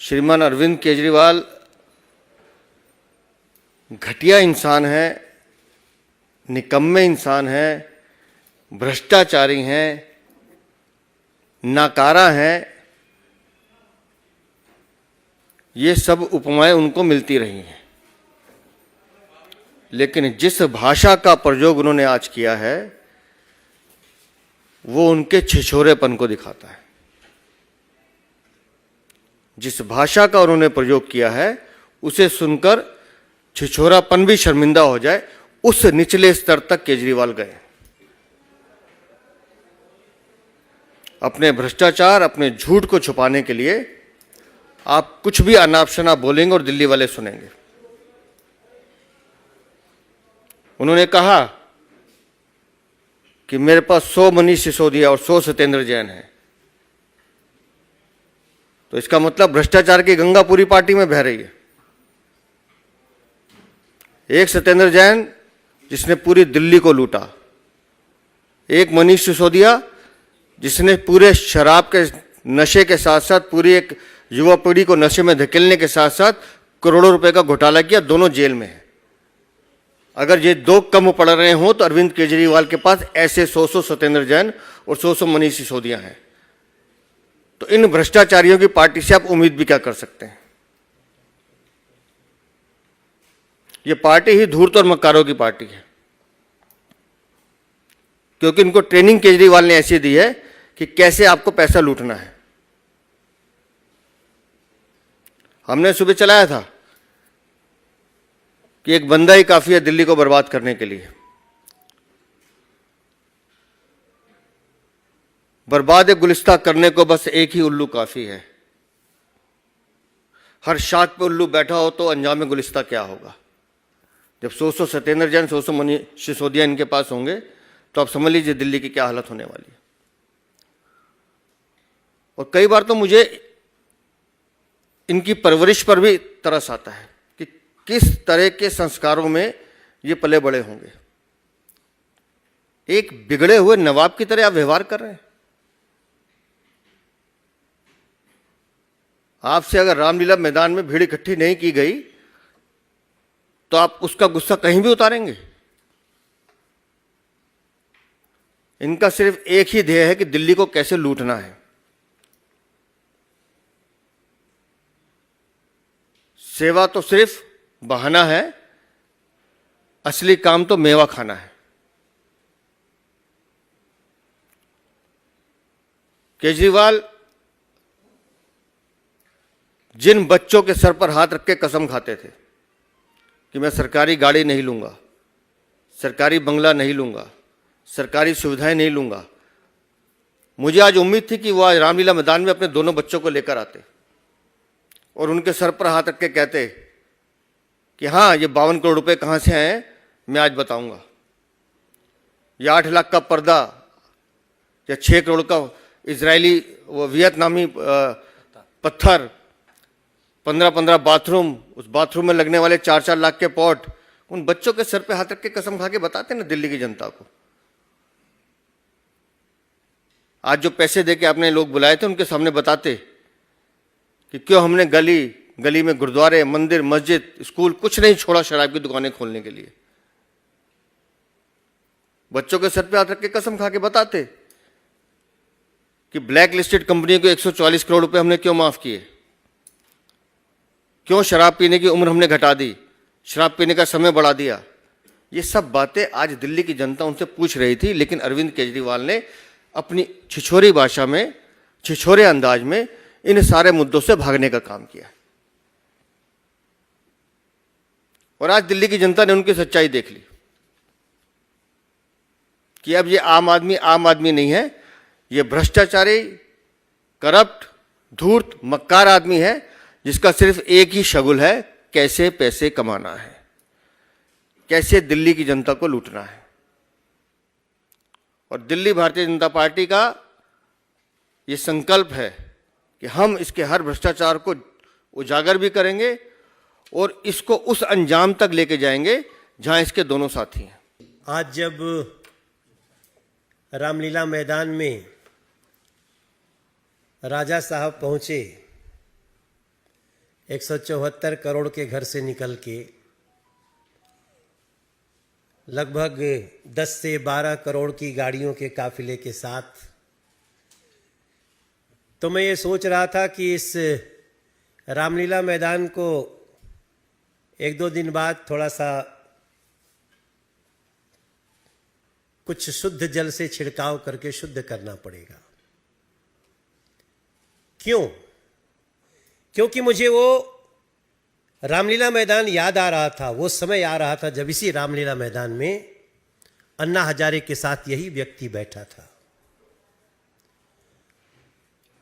श्रीमान अरविंद केजरीवाल घटिया इंसान है, निकम्मे इंसान है, भ्रष्टाचारी हैं, नाकारा हैं। ये सब उपमाएं उनको मिलती रही हैं, लेकिन जिस भाषा का प्रयोग उन्होंने आज किया है वो उनके छिछोरेपन को दिखाता है। जिस भाषा का उन्होंने प्रयोग किया है उसे सुनकर छिछोरापन भी शर्मिंदा हो जाए, उस निचले स्तर तक केजरीवाल गए। अपने भ्रष्टाचार, अपने झूठ को छुपाने के लिए आप कुछ भी अनाप शनाप बोलेंगे और दिल्ली वाले सुनेंगे। उन्होंने कहा कि मेरे पास 100 मनीष सिसोदिया और 100 सत्येंद्र जैन हैं, तो इसका मतलब भ्रष्टाचार की गंगा पूरी पार्टी में बह रही है। एक सत्येंद्र जैन जिसने पूरी दिल्ली को लूटा, एक मनीष सिसोदिया जिसने पूरे शराब के नशे के साथ साथ पूरी एक युवा पीढ़ी को नशे में धकेलने के साथ साथ करोड़ों रुपए का घोटाला किया, दोनों जेल में है। अगर ये दो कम पड़ रहे हों तो अरविंद केजरीवाल के पास ऐसे 100 सत्येंद्र जैन और 100 मनीष सिसोदिया हैं। तो इन भ्रष्टाचारियों की पार्टी से आप उम्मीद भी क्या कर सकते हैं? ये पार्टी ही धूर्त और मक्कारों की पार्टी है, क्योंकि इनको ट्रेनिंग केजरीवाल ने ऐसी दी है कि कैसे आपको पैसा लूटना है। हमने सुबह चलाया था कि एक बंदा ही काफी है दिल्ली को बर्बाद करने के लिए। बर्बाद गुलिस्तां करने को बस एक ही उल्लू काफी है। हर शाख पे उल्लू बैठा हो तो अंजाम गुलिस्तां क्या होगा? जब 100 सत्येंद्र जैन, 100 मनीष सिसोदिया इनके पास होंगे तो आप समझ लीजिए दिल्ली की क्या हालत होने वाली है। और कई बार तो मुझे इनकी परवरिश पर भी तरस आता है कि किस तरह के संस्कारों में ये पले बड़े होंगे। एक बिगड़े हुए नवाब की तरह आप व्यवहार कर रहे हैं। आपसे अगर रामलीला मैदान में भीड़ इकट्ठी नहीं की गई तो आप उसका गुस्सा कहीं भी उतारेंगे। इनका सिर्फ एक ही ध्येय है कि दिल्ली को कैसे लूटना है। सेवा तो सिर्फ बहाना है, असली काम तो मेवा खाना है। केजरीवाल जिन बच्चों के सर पर हाथ रख के कसम खाते थे कि मैं सरकारी गाड़ी नहीं लूंगा, सरकारी बंगला नहीं लूंगा, सरकारी सुविधाएं नहीं लूंगा, मुझे आज उम्मीद थी कि वो आज रामलीला मैदान में अपने दोनों बच्चों को लेकर आते और उनके सर पर हाथ रख के कहते कि हाँ, ये 52 करोड़ रुपए कहां से आए मैं आज बताऊंगा। ये 8 लाख का पर्दा या 6 करोड़ का इजरायली वो वियतनामी पत्थर, 15-15 बाथरूम, उस बाथरूम में लगने वाले 4-4 लाख के पॉट, उन बच्चों के सर पे हाथ रख के कसम खा के बताते ना दिल्ली की जनता को। आज जो पैसे देके आपने लोग बुलाए थे उनके सामने बताते कि क्यों हमने गली गली में गुरुद्वारे, मंदिर, मस्जिद, स्कूल कुछ नहीं छोड़ा शराब की दुकानें खोलने के लिए। बच्चों के सर पे हाथ रख के कसम खा के बताते कि ब्लैक लिस्टेड कंपनियों को 144 करोड़ रुपए हमने क्यों माफ किए, क्यों शराब पीने की उम्र हमने घटा दी, शराब पीने का समय बढ़ा दिया। ये सब बातें आज दिल्ली की जनता उनसे पूछ रही थी, लेकिन अरविंद केजरीवाल ने अपनी छिछोरी भाषा में, छिछोरे अंदाज में इन सारे मुद्दों से भागने का काम किया। और आज दिल्ली की जनता ने उनकी सच्चाई देख ली कि अब ये आम आदमी नहीं है, ये भ्रष्टाचारी, करप्ट, धूर्त, मक्कार आदमी है जिसका सिर्फ एक ही शगुल है, कैसे पैसे कमाना है, कैसे दिल्ली की जनता को लूटना है। और दिल्ली भारतीय जनता पार्टी का ये संकल्प है कि हम इसके हर भ्रष्टाचार को उजागर भी करेंगे और इसको उस अंजाम तक लेके जाएंगे जहां इसके दोनों साथी हैं। आज जब रामलीला मैदान में राजा साहब पहुंचे 174 करोड़ के घर से निकल के लगभग 10 से 12 करोड़ की गाड़ियों के काफिले के साथ, तो मैं ये सोच रहा था कि इस रामलीला मैदान को 1-2 दिन बाद थोड़ा सा कुछ शुद्ध जल से छिड़काव करके शुद्ध करना पड़ेगा। क्यों? क्योंकि मुझे वो रामलीला मैदान याद आ रहा था, वो समय आ रहा था जब इसी रामलीला मैदान में अन्ना हजारे के साथ यही व्यक्ति बैठा था।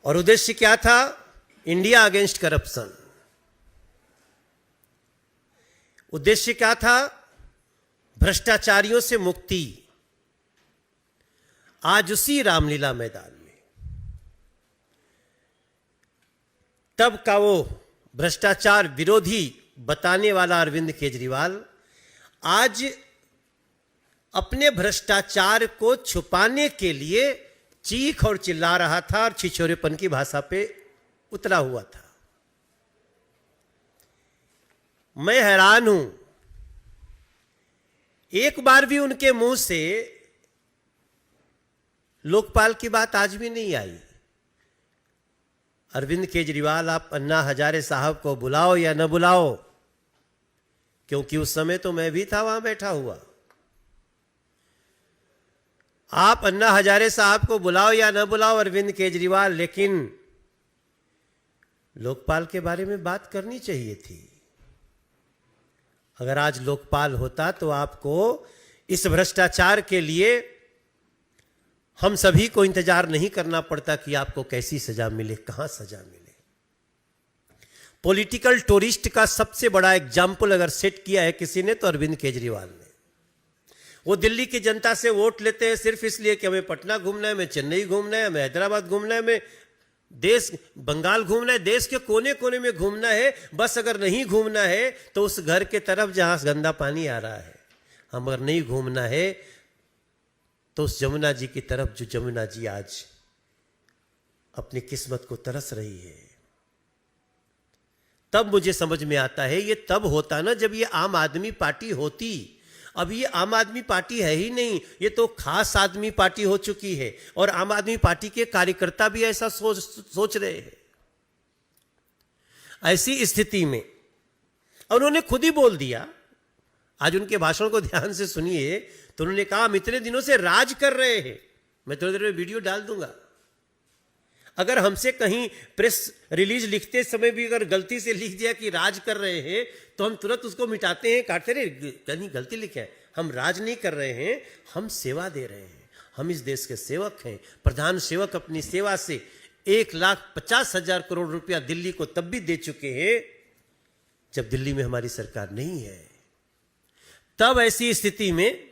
और उद्देश्य क्या था? India against corruption. उद्देश्य क्या था? भ्रष्टाचारियों से मुक्ति। आज उसी रामलीला मैदान में तब का वो भ्रष्टाचार विरोधी बताने वाला अरविंद केजरीवाल आज अपने भ्रष्टाचार को छुपाने के लिए चीख और चिल्ला रहा था और छिछोरेपन की भाषा पे उतरा हुआ था। मैं हैरान हूं, एक बार भी उनके मुंह से लोकपाल की बात आज भी नहीं आई। अरविंद केजरीवाल, आप अन्ना हजारे साहब को बुलाओ या न बुलाओ, क्योंकि उस समय तो मैं भी था वहां बैठा हुआ। आप अन्ना हजारे साहब को बुलाओ या न बुलाओ अरविंद केजरीवाल, लेकिन लोकपाल के बारे में बात करनी चाहिए थी। अगर आज लोकपाल होता तो आपको इस भ्रष्टाचार के लिए हम सभी को इंतजार नहीं करना पड़ता कि आपको कैसी सजा मिले, कहां सजा मिले। पॉलिटिकल टूरिस्ट का सबसे बड़ा एग्जाम्पल अगर सेट किया है किसी ने तो अरविंद केजरीवाल ने। वो दिल्ली की जनता से वोट लेते हैं सिर्फ इसलिए कि हमें पटना घूमना है, हमें चेन्नई घूमना है, हमें हैदराबाद घूमना है, हमें देश बंगाल घूमना है, देश के कोने कोने में घूमना है। बस अगर नहीं घूमना है तो उस घर के तरफ जहां गंदा पानी आ रहा है, हम अगर नहीं घूमना है तो उस जमुना जी की तरफ जो जमुना जी आज अपनी किस्मत को तरस रही है। तब मुझे समझ में आता है ये तब होता ना जब ये आम आदमी पार्टी होती। अब ये आम आदमी पार्टी है ही नहीं, ये तो खास आदमी पार्टी हो चुकी है। और आम आदमी पार्टी के कार्यकर्ता भी ऐसा सोच रहे हैं। ऐसी स्थिति में उन्होंने खुद ही बोल दिया, आज उनके भाषण को ध्यान से सुनिए, तो उन्होंने कहा हम इतने दिनों से राज कर रहे हैं। मैं थोड़ी देर में वीडियो डाल दूंगा। अगर हमसे कहीं प्रेस रिलीज लिखते समय भी अगर गलती से लिख दिया कि राज कर रहे हैं तो हम तुरंत उसको मिटाते हैं, काटते रहे, कहीं गलती लिखे है। हम राज नहीं कर रहे हैं, हम सेवा दे रहे हैं। हम इस देश के सेवक हैं। प्रधान सेवक अपनी सेवा से 1,50,000 करोड़ रुपया दिल्ली को तब भी दे चुके हैं जब दिल्ली में हमारी सरकार नहीं है। तब ऐसी स्थिति में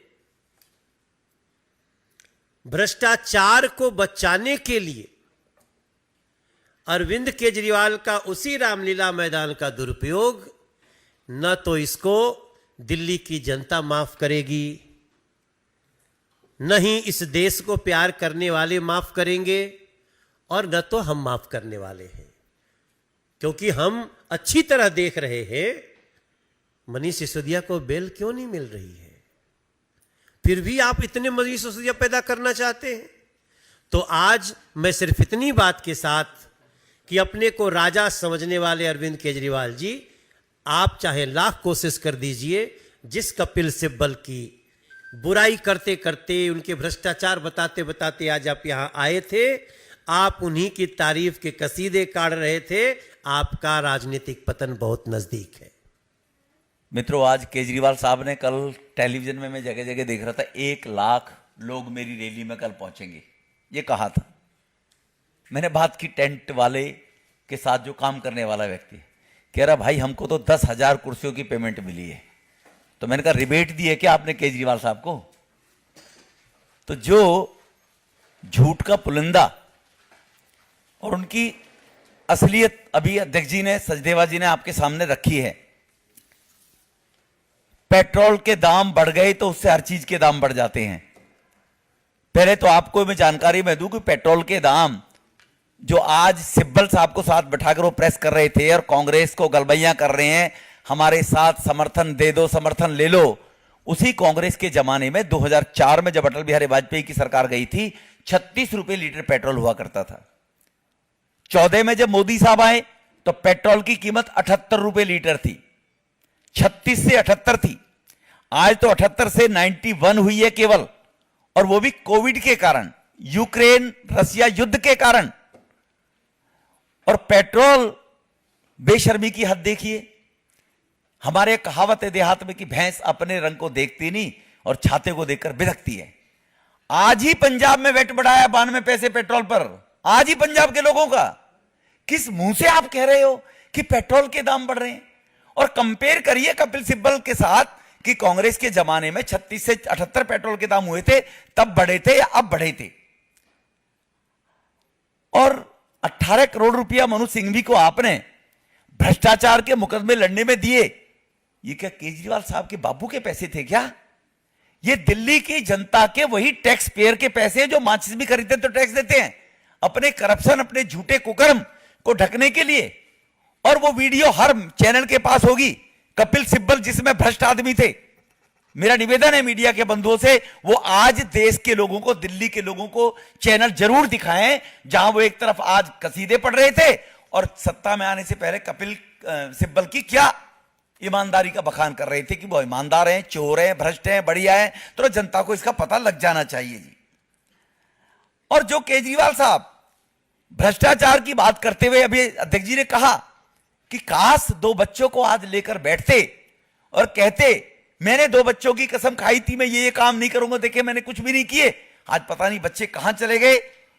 भ्रष्टाचार को बचाने के लिए अरविंद केजरीवाल का उसी रामलीला मैदान का दुरुपयोग न तो इसको दिल्ली की जनता माफ करेगी, न ही इस देश को प्यार करने वाले माफ करेंगे, और न तो हम माफ करने वाले हैं। क्योंकि हम अच्छी तरह देख रहे हैं मनीष सिसोदिया को बेल क्यों नहीं मिल रही है, फिर भी आप इतने मनीष सिसोदिया पैदा करना चाहते हैं। तो आज मैं सिर्फ इतनी बात के साथ कि अपने को राजा समझने वाले अरविंद केजरीवाल जी, आप चाहे लाख कोशिश कर दीजिए, जिस कपिल सिब्बल की बुराई करते करते उनके भ्रष्टाचार बताते बताते आज आप यहां आए थे, आप उन्हीं की तारीफ के कसीदे काढ़ रहे थे। आपका राजनीतिक पतन बहुत नजदीक है। मित्रों, आज केजरीवाल साहब ने कल टेलीविजन में मैं जगह जगह देख रहा था 1 लाख लोग मेरी रैली में कल पहुंचेंगे, ये कहा था। मैंने बात की टेंट वाले के साथ, जो काम करने वाला व्यक्ति, कह रहा भाई हमको तो 10,000 कुर्सियों की पेमेंट मिली है। तो मैंने कहा रिबेट दी है क्या आपने केजरीवाल साहब को? तो जो झूठ का पुलिंदा और उनकी असलियत अभी अध्यक्ष जी ने, सचदेवा जी ने आपके सामने रखी है। पेट्रोल के दाम बढ़ गए तो उससे हर चीज के दाम बढ़ जाते हैं। पहले तो आपको मैं जानकारी में दूं कि पेट्रोल के दाम जो आज सिब्बल साहब को साथ बैठाकर वो प्रेस कर रहे थे और कांग्रेस को गलबैयां कर रहे हैं, हमारे साथ समर्थन दे दो, समर्थन ले लो, उसी कांग्रेस के जमाने में 2004 में जब अटल बिहारी वाजपेयी की सरकार गई थी 36 रुपए लीटर पेट्रोल हुआ करता था। 14 में जब मोदी साहब आए तो पेट्रोल की कीमत 78 रुपए लीटर थी, 36 से 78 थी। आज तो 78 से 91 हुई है केवल, और वो भी कोविड के कारण, यूक्रेन रसिया युद्ध के कारण। और पेट्रोल बेशर्मी की हद देखिए। हमारे कहावत है देहात में कि भैंस अपने रंग को देखती नहीं और छाते को देखकर बिदकती है। आज ही पंजाब में वेट बढ़ाया 92 पैसे पेट्रोल पर, आज ही पंजाब के लोगों का। किस मुंह से आप कह रहे हो कि पेट्रोल के दाम बढ़ रहे हैं? और कंपेयर करिए कपिल सिब्बल के साथ कि कांग्रेस के जमाने में 36 से 78 पेट्रोल के दाम हुए थे, तब बढ़े थे या अब बढ़े थे। और 18 करोड़ रुपया मनोज सिंघवी को आपने भ्रष्टाचार के मुकदमे लड़ने में दिए। ये क्या केजरीवाल साहब के बाबू के पैसे थे क्या? ये दिल्ली की जनता के वही टैक्स पेयर के पैसे जो माचिस भी खरीदते तो टैक्स देते हैं अपने करप्शन, अपने झूठे कुकर्म को ढकने के लिए। और वो वीडियो हर चैनल के पास होगी, कपिल सिब्बल जिसमें भ्रष्ट आदमी थे। मेरा निवेदन है मीडिया के बंधुओं से, वो आज देश के लोगों को, दिल्ली के लोगों को चैनल जरूर दिखाएं जहां वो एक तरफ आज कसीदे पढ़ रहे थे और सत्ता में आने से पहले कपिल सिब्बल की क्या ईमानदारी का बखान कर रहे थे कि वो ईमानदार हैं, चोर हैं, भ्रष्ट हैं, बढ़िया हैं। तो जनता को इसका पता लग जाना चाहिए जी। और जो केजरीवाल साहब भ्रष्टाचार की बात करते हुए अभी अध्यक्ष जी ने कहा कि काश 2 बच्चों को आज लेकर बैठते और कहते मैंने 2 बच्चों की कसम खाई थी, मैं ये काम नहीं करूंगा, देखे मैंने कुछ भी नहीं किए। आज पता नहीं बच्चे कहां चले गए,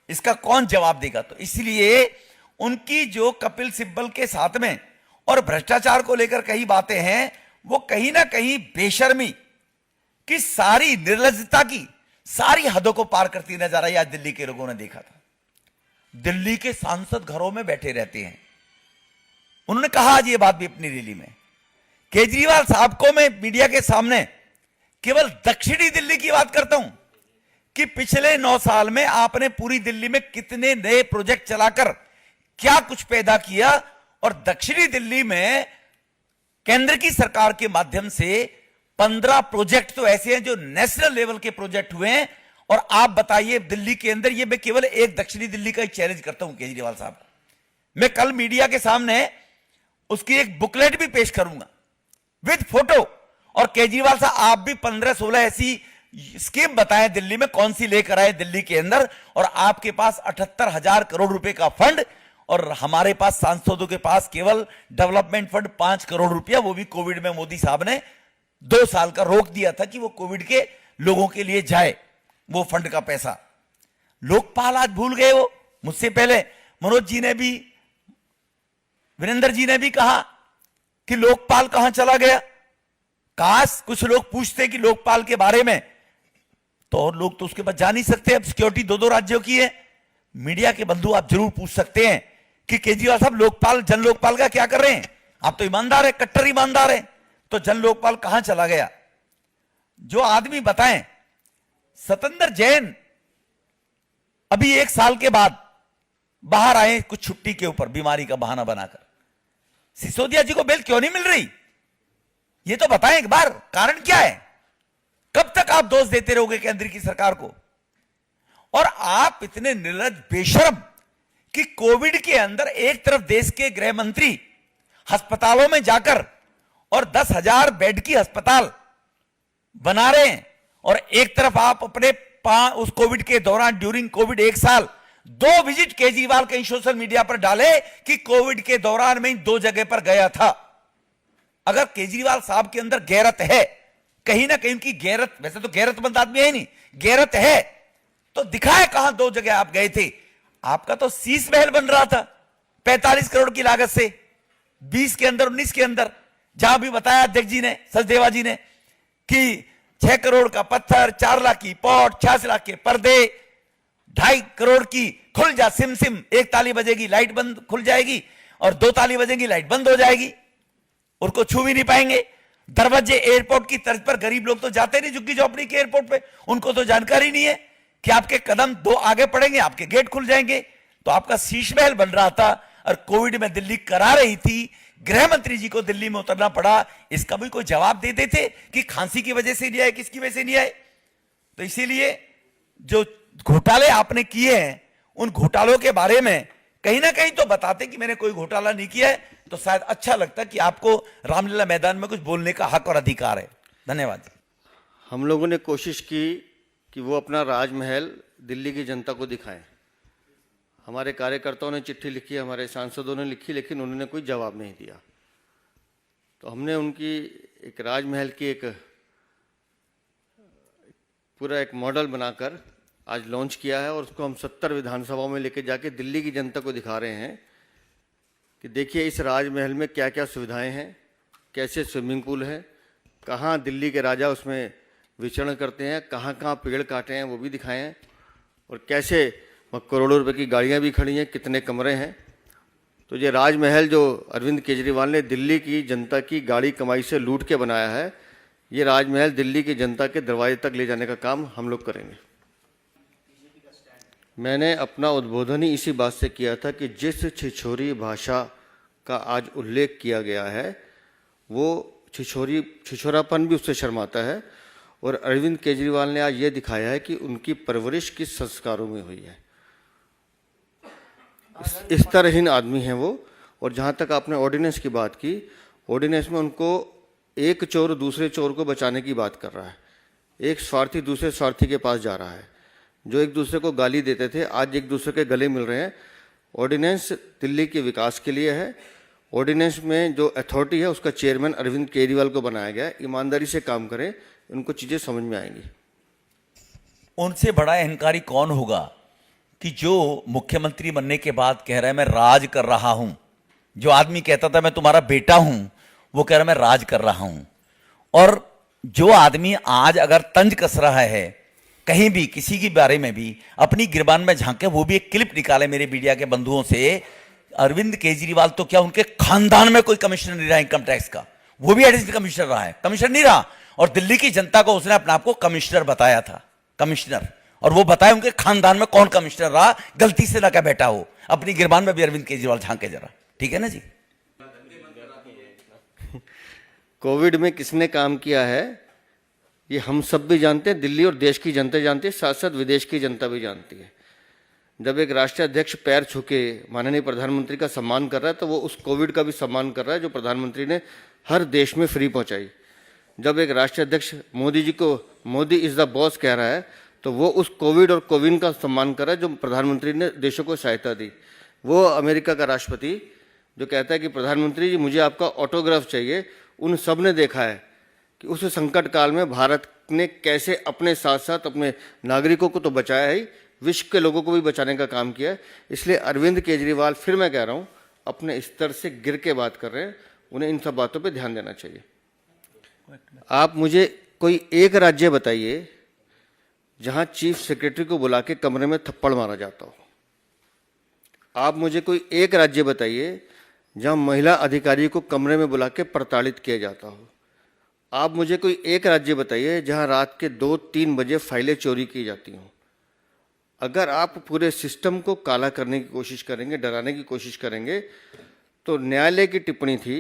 इसका कौन जवाब देगा? तो इसलिए उनकी जो कपिल सिब्बल के साथ में और भ्रष्टाचार को लेकर कई बातें हैं, वो कहीं ना कहीं बेशर्मी की सारी, निर्लज्जता की सारी हदों को पार करती नजर आई। आज दिल्ली के लोगों ने देखा था। दिल्ली के सांसद घरों में बैठे रहते हैं। उन्होंने कहा आज ये बात भी अपनी रैली में, केजरीवाल साहब को मैं मीडिया के सामने केवल दक्षिणी दिल्ली की बात करता हूं कि पिछले 9 साल में आपने पूरी दिल्ली में कितने नए प्रोजेक्ट चलाकर क्या कुछ पैदा किया। और दक्षिणी दिल्ली में केंद्र की सरकार के माध्यम से 15 प्रोजेक्ट तो ऐसे हैं जो नेशनल लेवल के प्रोजेक्ट हुए हैं। और आप बताइए दिल्ली के अंदर, ये मैं केवल एक दक्षिणी दिल्ली का चैलेंज करता हूं केजरीवाल साहब को। मैं कल मीडिया के सामने उसकी एक बुकलेट भी पेश करूंगा विद फोटो। और केजरीवाल साहब आप भी 15-16 ऐसी स्कीम बताएं दिल्ली में कौन सी लेकर आए दिल्ली के अंदर। और आपके पास 78,000 करोड़ रुपए का फंड, और हमारे पास सांसदों के पास केवल डेवलपमेंट फंड 5 करोड़ रुपया, वो भी कोविड में मोदी साहब ने 2 साल का रोक दिया था कि वो कोविड के लोगों के लिए जाए वो फंड का पैसा। लोकपाल आज भूल गए। वो मुझसे पहले मनोज जी ने भी, वीरेंद्र जी ने भी कहा कि लोकपाल कहां चला गया। काश कुछ लोग पूछते कि लोकपाल के बारे में, तो और लोग तो उसके बाद जा नहीं सकते। अब सिक्योरिटी 2-2 राज्यों की है। मीडिया के बंधु आप जरूर पूछ सकते हैं कि केजरीवाल साहब लोकपाल, जन लोकपाल का क्या कर रहे हैं? आप तो ईमानदार है, कट्टर ईमानदार है, तो जन लोकपाल कहां चला गया? जो आदमी बताएं। सतेंद्र जैन अभी 1 साल के बाद बाहर आए कुछ छुट्टी के ऊपर, बीमारी का बहाना बनाकर। सिसोदिया जी को बेल क्यों नहीं मिल रही? ये तो बताएं एक बार, कारण क्या है? कब तक आप दोष देते रहोगे केंद्र की सरकार को? और आप इतने निर्लज्ज, बेशर्म कि कोविड के अंदर एक तरफ देश के गृह मंत्री अस्पतालों में जाकर और 10,000 बेड की अस्पताल बना रहे हैं, और एक तरफ आप अपने उस कोविड के दौरान, ड्यूरिंग कोविड 1 साल 2 विजिट केजरीवाल कहीं सोशल मीडिया पर डाले कि कोविड के दौरान में 2 जगह पर गया था। अगर केजरीवाल साहब के अंदर गैरत है, कहीं ना कहीं उनकी गैरत, वैसे तो गैरतमंद आदमी है ही नहीं, गैरत है तो दिखाए कहां 2 जगह आप गए थे। आपका तो शीश महल बन रहा था 45 करोड़ की लागत से, 20 के अंदर, 19 के अंदर, जहां भी बताया अध्यक्ष जी ने, सचदेवा जी ने, कि 6 करोड़ का पत्थर, 4 लाख की पॉट, 86 लाख के पर्दे, 2.5 करोड़ की खुल जा सिम, 1 ताली बजेगी लाइट बंद खुल जाएगी, और 2 ताली बजेगी लाइट बंद हो जाएगी, उनको छू भी नहीं पाएंगे। दरवाजे एयरपोर्ट की तर्ज पर गरीब लोग तो जाते नहीं झुग्गी झोपड़ी के एयरपोर्ट पे, उनको तो जानकारी नहीं है कि आपके कदम 2 आगे पड़ेंगे आपके गेट खुल जाएंगे। तो आपका शीश महल बन रहा था और कोविड में दिल्ली करा रही थी, गृह मंत्री जी को दिल्ली में उतरना पड़ा। इसका भी कोई जवाब दे देते कि खांसी की वजह से नहीं आए, किसकी वजह से नहीं आए। तो इसीलिए जो घोटाले आपने किए हैं, उन घोटालों के बारे में कहीं ना कहीं तो बताते कि मैंने कोई घोटाला नहीं किया है, तो शायद अच्छा लगता कि आपको रामलीला मैदान में कुछ बोलने का हक और अधिकार है। धन्यवाद। हम लोगों ने कोशिश की कि वो अपना राजमहल दिल्ली की जनता को दिखाएं। हमारे कार्यकर्ताओं ने चिट्ठी लिखी, हमारे सांसदों ने लिखी, लेकिन उन्होंने कोई जवाब नहीं दिया। तो हमने उनकी एक राजमहल की एक पूरा एक मॉडल बनाकर आज लॉन्च किया है और उसको हम 70 विधानसभाओं में लेके जाके दिल्ली की जनता को दिखा रहे हैं कि देखिए इस राजमहल में क्या क्या सुविधाएं हैं, कैसे स्विमिंग पूल है, कहाँ दिल्ली के राजा उसमें विचरण करते हैं, कहाँ कहाँ पेड़ काटे हैं वो भी दिखाए हैं, और कैसे करोड़ों रुपए की गाड़ियाँ भी खड़ी हैं, कितने कमरे हैं। तो ये राजमहल जो अरविंद केजरीवाल ने दिल्ली की जनता की गाड़ी कमाई से लूट के बनाया है, ये राजमहल दिल्ली की जनता के दरवाजे तक ले जाने का काम हम लोग करेंगे। मैंने अपना उद्बोधन ही इसी बात से किया था कि जिस छिछोरी भाषा का आज उल्लेख किया गया है वो छिछोरापन भी उससे शर्माता है, और अरविंद केजरीवाल ने आज ये दिखाया है कि उनकी परवरिश किस संस्कारों में हुई है। इस तरहहीन आदमी हैं वो। और जहाँ तक आपने ऑर्डिनेंस की बात की, ऑर्डिनेंस में उनको एक चोर दूसरे चोर को बचाने की बात कर रहा है। एक स्वार्थी दूसरे स्वार्थी के पास जा रहा है। जो एक दूसरे को गाली देते थे आज एक दूसरे के गले मिल रहे हैं। ऑर्डिनेंस दिल्ली के विकास के लिए है। ऑर्डिनेंस में जो अथॉरिटी है उसका चेयरमैन अरविंद केजरीवाल को बनाया गया है। ईमानदारी से काम करें, उनको चीज़ें समझ में आएंगी। उनसे बड़ा अहंकारी कौन होगा कि जो मुख्यमंत्री बनने के बाद कह रहा है मैं राज कर रहा हूं। जो आदमी कहता था मैं तुम्हारा बेटा हूं, वो कह रहा है मैं राज कर रहा हूं। और जो आदमी आज अगर तंज कस रहा है कहीं भी किसी के बारे में भी, अपनी गिरबान में झांके, वो भी एक क्लिप निकाले मेरे मीडिया के बंधुओं से। अरविंद केजरीवाल तो क्या उनके खानदान में कोई कमिश्नर नहीं रहा इनकम टैक्स का, वो भी एडिशनल कमिश्नर रहा है, कमिश्नर नहीं रहा। और दिल्ली की जनता को उसने अपने आप को कमिश्नर बताया था, कमिश्नर। और वो बताया उनके खानदान में कौन कमिश्नर रहा, गलती से ना क्या बेटा हो। अपनी गिरबान में भी अरविंद केजरीवाल झांके जरा, ठीक है ना जी। कोविड में किसने काम किया है ये हम सब भी जानते हैं, दिल्ली और देश की जनता जानती है, साथ साथ विदेश की जनता भी जानती है। जब एक राष्ट्रीय अध्यक्ष पैर छूके माननीय प्रधानमंत्री का सम्मान कर रहा है तो वो उस कोविड का भी सम्मान कर रहा है जो प्रधानमंत्री ने हर देश में फ्री पहुंचाई। जब एक राष्ट्रीय अध्यक्ष मोदी जी को मोदी इज़ द बॉस कह रहा है तो वो उस कोविड और कोविन का सम्मान कर रहा है जो प्रधानमंत्री ने देशों को सहायता दी। वो अमेरिका का राष्ट्रपति जो कहता है कि प्रधानमंत्री जी मुझे आपका ऑटोग्राफ चाहिए, उन सब ने देखा है कि उस संकट काल में भारत ने कैसे अपने साथ साथ अपने नागरिकों को तो बचाया ही, विश्व के लोगों को भी बचाने का काम किया है। इसलिए अरविंद केजरीवाल, फिर मैं कह रहा हूँ, अपने स्तर से गिर के बात कर रहे हैं, उन्हें इन सब बातों पे ध्यान देना चाहिए। आप मुझे कोई एक राज्य बताइए जहाँ चीफ सेक्रेटरी को बुला के कमरे में थप्पड़ मारा जाता हो। आप मुझे कोई एक राज्य बताइए जहाँ महिला अधिकारी को कमरे में बुला के प्रताड़ित किया जाता हो। आप मुझे कोई एक राज्य बताइए जहाँ रात के 2-3 बजे फाइलें चोरी की जाती हों। अगर आप पूरे सिस्टम को काला करने की कोशिश करेंगे, डराने की कोशिश करेंगे, तो न्यायालय की टिप्पणी थी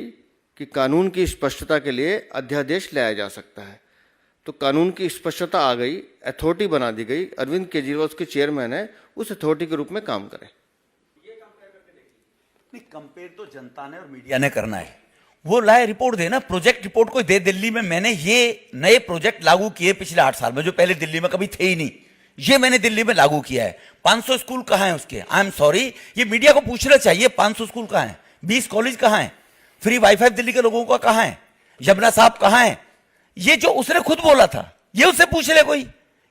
कि कानून की स्पष्टता के लिए अध्यादेश लाया जा सकता है। तो कानून की स्पष्टता आ गई, अथॉरिटी बना दी गई, अरविंद केजरीवाल उसके चेयरमैन है, उस अथॉरिटी के रूप में काम करें। नहीं, कंपेयर तो जनता ने और मीडिया ने करना है। वो लाए रिपोर्ट देना, प्रोजेक्ट रिपोर्ट कोई दे। दिल्ली में मैंने ये नए प्रोजेक्ट लागू किए पिछले 8 साल में जो पहले दिल्ली में कभी थे ही नहीं, ये मैंने दिल्ली में लागू किया है। 500 स्कूल कहाँ हैं उसके? आई एम सॉरी, ये मीडिया को पूछना चाहिए 500 स्कूल कहाँ हैं, 20 कॉलेज कहाँ हैं, फ्री वाईफाई दिल्ली के लोगों का कहाँ है, यमुना साहब कहाँ है। ये जो उसने खुद बोला था, ये उससे पूछ ले कोई।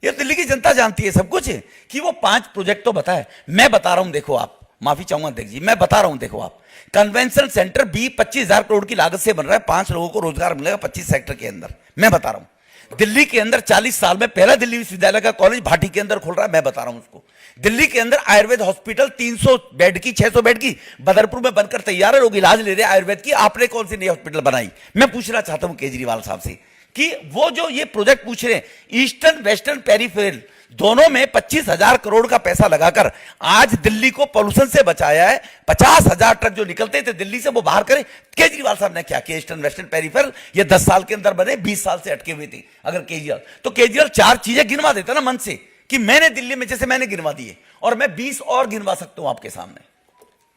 ये दिल्ली की जनता जानती है सब कुछ है कि वो 5 प्रोजेक्ट तो बताए। मैं बता रहा हूं, देखो आप, माफी चाहूंगा अध्यक्ष जी, मैं बता रहा हूं, देखो आप, कन्वेंशन सेंटर 25,000 करोड़ की लागत से बन रहा है, 5 लोगों को रोजगार मिलेगा 25 सेक्टर के अंदर। मैं बता रहा हूं, दिल्ली के अंदर 40 साल में पहला दिल्ली विश्वविद्यालय का कॉलेज भाटी के अंदर खुल रहा है। मैं बता रहा हूं उसको। दिल्ली के अंदर आयुर्वेद हॉस्पिटल 300 बेड की, 600 बेड की बदरपुर में बनकर तैयार है, लोग इलाज ले रहे हैं आयुर्वेद की। आपने कौन सी नई हॉस्पिटल बनाई? मैं पूछना चाहता हूं केजरीवाल साहब से कि वो जो ये प्रोजेक्ट पूछ रहे हैं ईस्टर्न वेस्टर्न पेरिफेरल, दोनों में 25,000 करोड़ का पैसा लगाकर आज दिल्ली को पोल्यूशन से बचाया है। 50,000 ट्रक जो निकलते थे दिल्ली से वो बाहर करे। केजरीवाल साहब ने क्या किया? ईस्टर्न वेस्टर्न पेरिफेरल ये 10 साल के अंदर बने, 20 साल से अटके हुए थे। अगर केजरीवाल, तो केजरीवाल 4 चीजें गिनवा देता ना मन से कि मैंने दिल्ली में, जैसे मैंने गिनवा दिए, और मैं 20 और गिनवा सकता हूं आपके सामने।